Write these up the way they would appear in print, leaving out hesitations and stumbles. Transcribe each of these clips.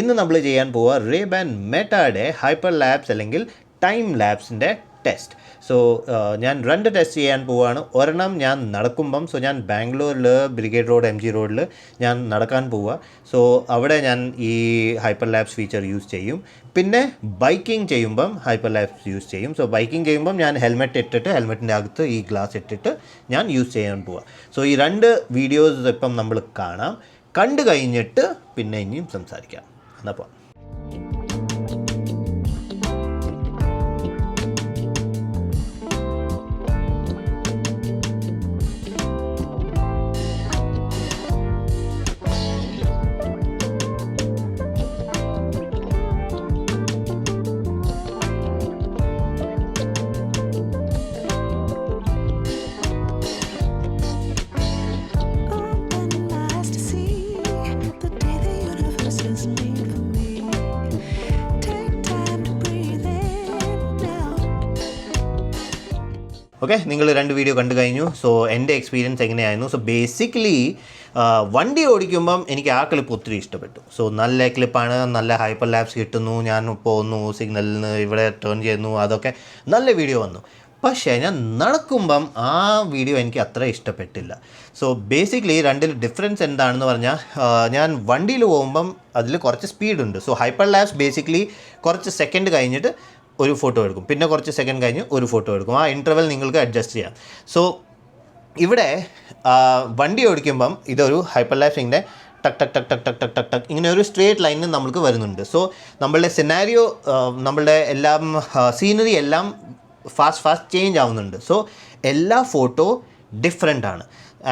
ഇന്ന് നമ്മൾ ചെയ്യാൻ പോവുക റേബാൻ മെറ്റയുടെ ഹൈപ്പർ ലാബ്സ് അല്ലെങ്കിൽ ടൈം ലാബ്സിൻ്റെ ടെസ്റ്റ്. സോ ഞാൻ 2 ടെസ്റ്റ് ചെയ്യാൻ പോവുകയാണ്. ഒരെണ്ണം ഞാൻ നടക്കുമ്പം, സോ ഞാൻ ബാംഗ്ലൂരിൽ ബ്രിഗേഡ് റോഡ് MG റോഡിൽ ഞാൻ നടക്കാൻ പോവുക. സോ അവിടെ ഞാൻ ഈ ഹൈപ്പർ ലാബ്സ് ഫീച്ചർ യൂസ് ചെയ്യും. പിന്നെ ബൈക്കിംഗ് ചെയ്യുമ്പം ഹൈപ്പർ ലാബ്സ് യൂസ് ചെയ്യും. സോ ബൈക്കിംഗ് ചെയ്യുമ്പം ഞാൻ ഹെൽമെറ്റ് ഇട്ടിട്ട്, ഹെൽമെറ്റിൻ്റെ അകത്ത് ഈ ഗ്ലാസ് ഇട്ടിട്ട് ഞാൻ യൂസ് ചെയ്യാൻ പോവുക. സോ ഈ 2 വീഡിയോസ് ഇപ്പം നമ്മൾ കാണാം. കണ്ടു കഴിഞ്ഞിട്ട് പിന്നെ ഇനിയും സംസാരിക്കാം. എന്നപ്പോൾ ഓക്കെ, നിങ്ങൾ 2 വീഡിയോ കണ്ടു കഴിഞ്ഞു. സോ എൻ്റെ എക്സ്പീരിയൻസ് എങ്ങനെയായിരുന്നു? സോ ബേസിക്കലി വണ്ടി ഓടിക്കുമ്പം എനിക്ക് ആ ക്ലിപ്പ് ഒത്തിരി ഇഷ്ടപ്പെട്ടു. സോ നല്ല ക്ലിപ്പാണ്, നല്ല ഹൈപ്പർ ലാബ്സ് കിട്ടുന്നു, ഞാൻ പോകുന്നു, സിഗ്നലിൽ നിന്ന് ഇവിടെ ടേൺ ചെയ്യുന്നു, അതൊക്കെ നല്ല വീഡിയോ വന്നു. പക്ഷേ ഞാൻ നടക്കുമ്പം ആ വീഡിയോ എനിക്ക് അത്ര ഇഷ്ടപ്പെട്ടില്ല. സോ ബേസിക്കലി 2 ഡിഫറൻസ് എന്താണെന്ന് പറഞ്ഞാൽ, ഞാൻ വണ്ടിയിൽ പോകുമ്പം അതിൽ കുറച്ച് സ്പീഡുണ്ട്. സോ ഹൈപ്പർ ലാബ്സ് ബേസിക്കലി കുറച്ച് സെക്കൻഡ് കഴിഞ്ഞിട്ട് ഒരു ഫോട്ടോ എടുക്കും, പിന്നെ കുറച്ച് സെക്കൻഡ് കഴിഞ്ഞ് ഒരു ഫോട്ടോ എടുക്കും. ആ ഇൻ്റർവെൽ നിങ്ങൾക്ക് അഡ്ജസ്റ്റ് ചെയ്യാം. സോ ഇവിടെ വണ്ടി ഓടിക്കുമ്പം ഇതൊരു ഹൈപ്പർ ലാബ്സിൻ്റെ ടക്ക് ടക്ക് ടക്ക് ടക്ക് ടക്ക് ടക്ക് ടക്ക് ടക്ക് ഇങ്ങനെ ഒരു സ്ട്രേറ്റ് ലൈനിൽ നമ്മൾക്ക് വരുന്നുണ്ട്. സോ നമ്മളുടെ സിനാരിയോ, നമ്മളുടെ എല്ലാം സീനറി എല്ലാം ഫാസ്റ്റ് ചേഞ്ച് ആവുന്നുണ്ട്. സോ എല്ലാ ഫോട്ടോ ഡിഫറെൻ്റ് ആണ്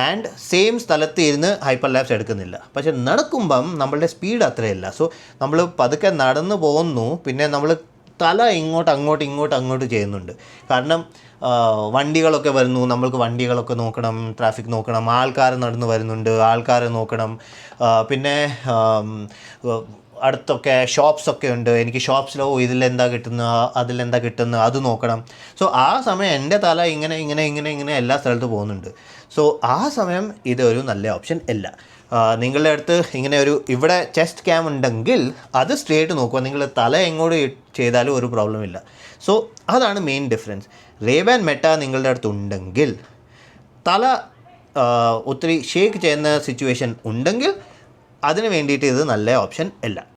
ആൻഡ് സെയിം സ്ഥലത്ത് ഇരുന്ന് ഹൈപ്പർ ലാബ്സ് എടുക്കുന്നില്ല. പക്ഷെ നടക്കുമ്പം നമ്മളുടെ സ്പീഡ് അത്രയല്ല. സോ നമ്മൾ പതുക്കെ നടന്നു പോകുന്നു, പിന്നെ നമ്മൾ തല അങ്ങോട്ട് ചെയ്യുന്നുണ്ട്. കാരണം വണ്ടികളൊക്കെ വരുന്നു, നമ്മൾക്ക് വണ്ടികളൊക്കെ നോക്കണം, ട്രാഫിക് നോക്കണം, ആൾക്കാർ നടന്ന് വരുന്നുണ്ട്, ആൾക്കാരെ നോക്കണം. പിന്നെ അടുത്തൊക്കെ ഷോപ്സൊക്കെ ഉണ്ട്. എനിക്ക് ഷോപ്സിലോ ഇതിലെന്താ കിട്ടുന്നത്, അതിലെന്താ കിട്ടുന്നത്, അത് നോക്കണം. സോ ആ സമയം എൻ്റെ തല ഇങ്ങനെ എല്ലാ സ്ഥലത്തും പോകുന്നുണ്ട്. സോ ആ സമയം ഇതൊരു നല്ല ഓപ്ഷൻ അല്ല. നിങ്ങളുടെ അടുത്ത് ഇങ്ങനെ ഇവിടെ ചെസ്റ്റ് ക്യാം ഉണ്ടെങ്കിൽ അത് സ്ട്രേറ്റ് നോക്കുക. നിങ്ങൾ തല എങ്ങോട്ട് ചെയ്താലും ഒരു പ്രോബ്ലം ഇല്ല. സോ അതാണ് മെയിൻ ഡിഫറൻസ്. റേബാൻ മെറ്റ നിങ്ങളുടെ അടുത്ത് ഉണ്ടെങ്കിൽ, തല ഒത്തിരി ഷേക്ക് ചെയ്യുന്ന സിറ്റുവേഷൻ ഉണ്ടെങ്കിൽ അതിന് വേണ്ടിയിട്ട് ഇത് നല്ല ഓപ്ഷൻ അല്ല.